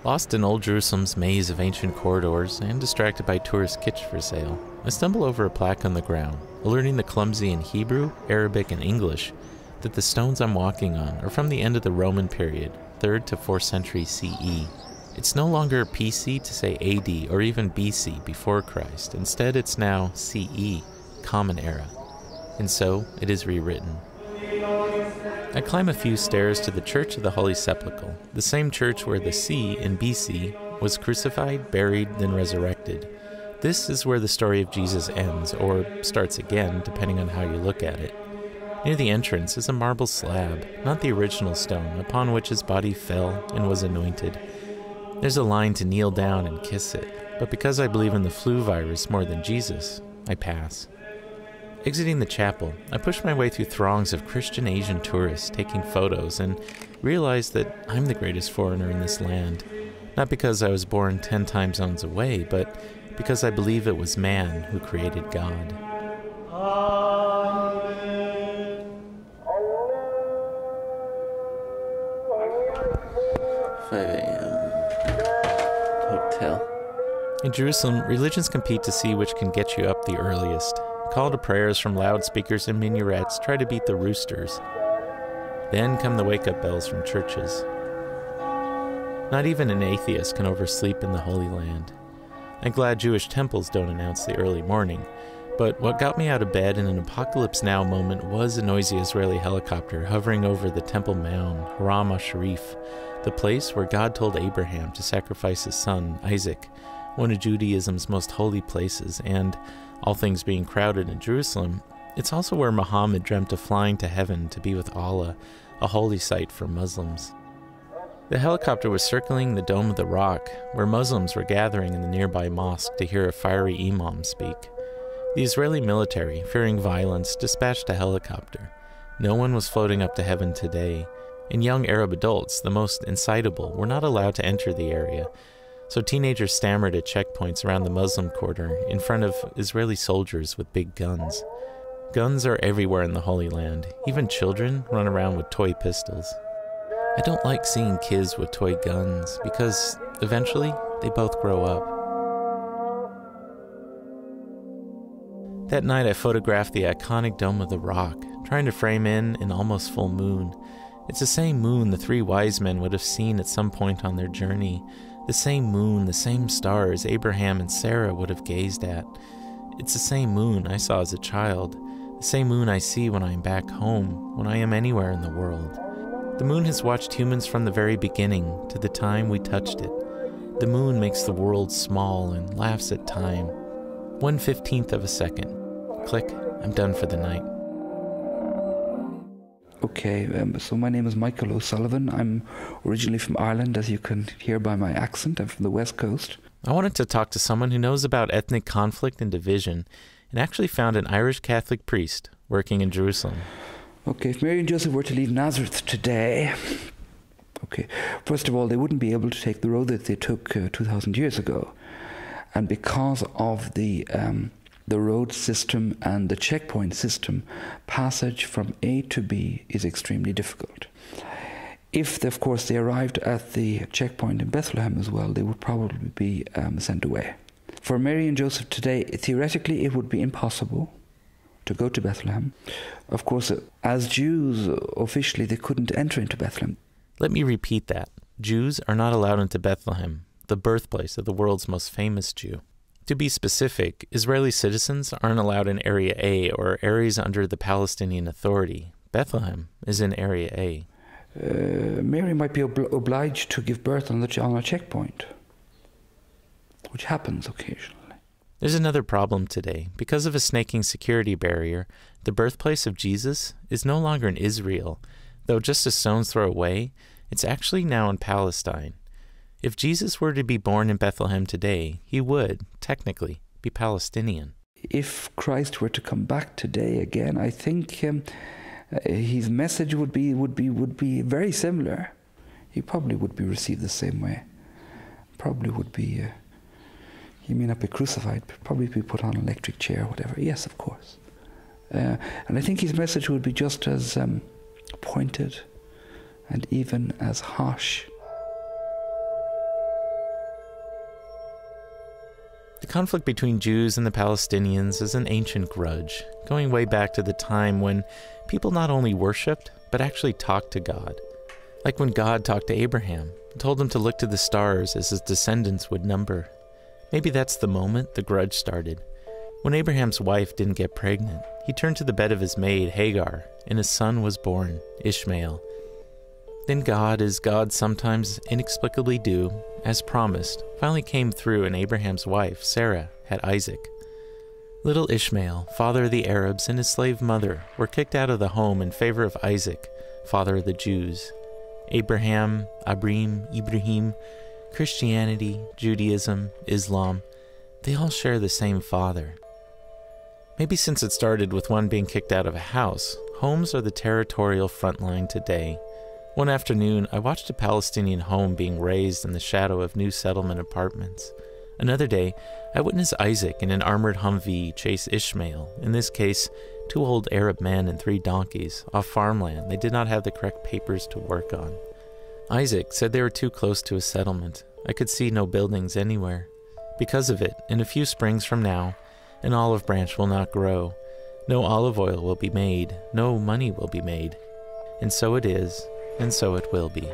Lost in old Jerusalem's maze of ancient corridors and distracted by tourist kitsch for sale, I stumble over a plaque on the ground, alerting the clumsy in Hebrew, Arabic, and English that the stones I'm walking on are from the end of the Roman period, 3rd to 4th century CE. It's no longer PC to say AD or even BC, before Christ. Instead, it's now CE, Common Era. And so, it is rewritten. I climb a few stairs to the Church of the Holy Sepulchre, the same church where the C in BC was crucified, buried, then resurrected. This is where the story of Jesus ends, or starts again, depending on how you look at it. Near the entrance is a marble slab, not the original stone, upon which his body fell and was anointed. There's a line to kneel down and kiss it, but because I believe in the flu virus more than Jesus, I pass. Exiting the chapel, I push my way through throngs of Christian Asian tourists taking photos and realize that I'm the greatest foreigner in this land. Not because I was born 10 time zones away, but because I believe it was man who created God. 5 a.m. Hotel. In Jerusalem, religions compete to see which can get you up the earliest. Call to prayers from loudspeakers and minarets try to beat the roosters. Then come the wake-up bells from churches. Not even an atheist can oversleep in the Holy Land. I'm glad Jewish temples don't announce the early morning, but what got me out of bed in an apocalypse now moment was a noisy Israeli helicopter hovering over the Temple Mound, Haram al-Sharif, the place where God told Abraham to sacrifice his son, Isaac, one of Judaism's most holy places, and, all things being crowded in Jerusalem, it's also where Muhammad dreamt of flying to heaven to be with Allah, a holy site for Muslims. The helicopter was circling the Dome of the Rock, where Muslims were gathering in the nearby mosque to hear a fiery imam speak. The Israeli military, fearing violence, dispatched a helicopter. No one was floating up to heaven today, and young Arab adults, the most incitable, were not allowed to enter the area, so teenagers stammered at checkpoints around the Muslim quarter in front of Israeli soldiers with big guns. Guns are everywhere in the Holy Land. Even children run around with toy pistols. I don't like seeing kids with toy guns because eventually they both grow up. That night I photographed the iconic Dome of the Rock, trying to frame in an almost full moon. It's the same moon the 3 wise men would have seen at some point on their journey. The same moon, the same stars Abraham and Sarah would have gazed at. It's the same moon I saw as a child, the same moon I see when I am back home, when I am anywhere in the world. The moon has watched humans from the very beginning to the time we touched it. The moon makes the world small and laughs at time. 1/15 of a second. Click, I'm done for the night. Okay, so my name is Michael O'Sullivan. I'm originally from Ireland, as you can hear by my accent. I'm from the West Coast. I wanted to talk to someone who knows about ethnic conflict and division, and actually found an Irish Catholic priest working in Jerusalem. Okay, if Mary and Joseph were to leave Nazareth today, okay, first of all, they wouldn't be able to take the road that they took 2,000 years ago. And because of the road system and the checkpoint system, passage from A to B is extremely difficult. If, of course, they arrived at the checkpoint in Bethlehem as well, they would probably be sent away. For Mary and Joseph today, theoretically, it would be impossible to go to Bethlehem. Of course, as Jews, officially, they couldn't enter into Bethlehem. Let me repeat that. Jews are not allowed into Bethlehem, the birthplace of the world's most famous Jew. To be specific, Israeli citizens aren't allowed in Area A or areas under the Palestinian Authority. Bethlehem is in Area A. Mary might be obliged to give birth on a checkpoint, which happens occasionally. There's another problem today. Because of a snaking security barrier, the birthplace of Jesus is no longer in Israel, though just a stone's throw away, it's actually now in Palestine. If Jesus were to be born in Bethlehem today, he would, technically, be Palestinian. If Christ were to come back today again, I think his message would be very similar. He probably would be received the same way. Probably would be, he may not be crucified, but probably be put on an electric chair or whatever. Yes, of course. And I think his message would be just as pointed and even as harsh. The conflict between Jews and the Palestinians is an ancient grudge, going way back to the time when people not only worshipped, but actually talked to God. Like when God talked to Abraham and told him to look to the stars as his descendants would number. Maybe that's the moment the grudge started. When Abraham's wife didn't get pregnant, he turned to the bed of his maid, Hagar, and his son was born, Ishmael. Then God, as gods sometimes inexplicably do, as promised, finally came through and Abraham's wife, Sarah, had Isaac. Little Ishmael, father of the Arabs, and his slave mother were kicked out of the home in favor of Isaac, father of the Jews. Abraham, Ibrahim, Christianity, Judaism, Islam, they all share the same father. Maybe since it started with one being kicked out of a house, homes are the territorial front line today. One afternoon, I watched a Palestinian home being raised in the shadow of new settlement apartments. Another day, I witnessed Isaac in an armored Humvee chase Ishmael, in this case, 2 old Arab men and 3 donkeys, off farmland they did not have the correct papers to work on. Isaac said they were too close to a settlement. I could see no buildings anywhere. Because of it, in a few springs from now, an olive branch will not grow, no olive oil will be made, no money will be made. And so it is, and so it will be.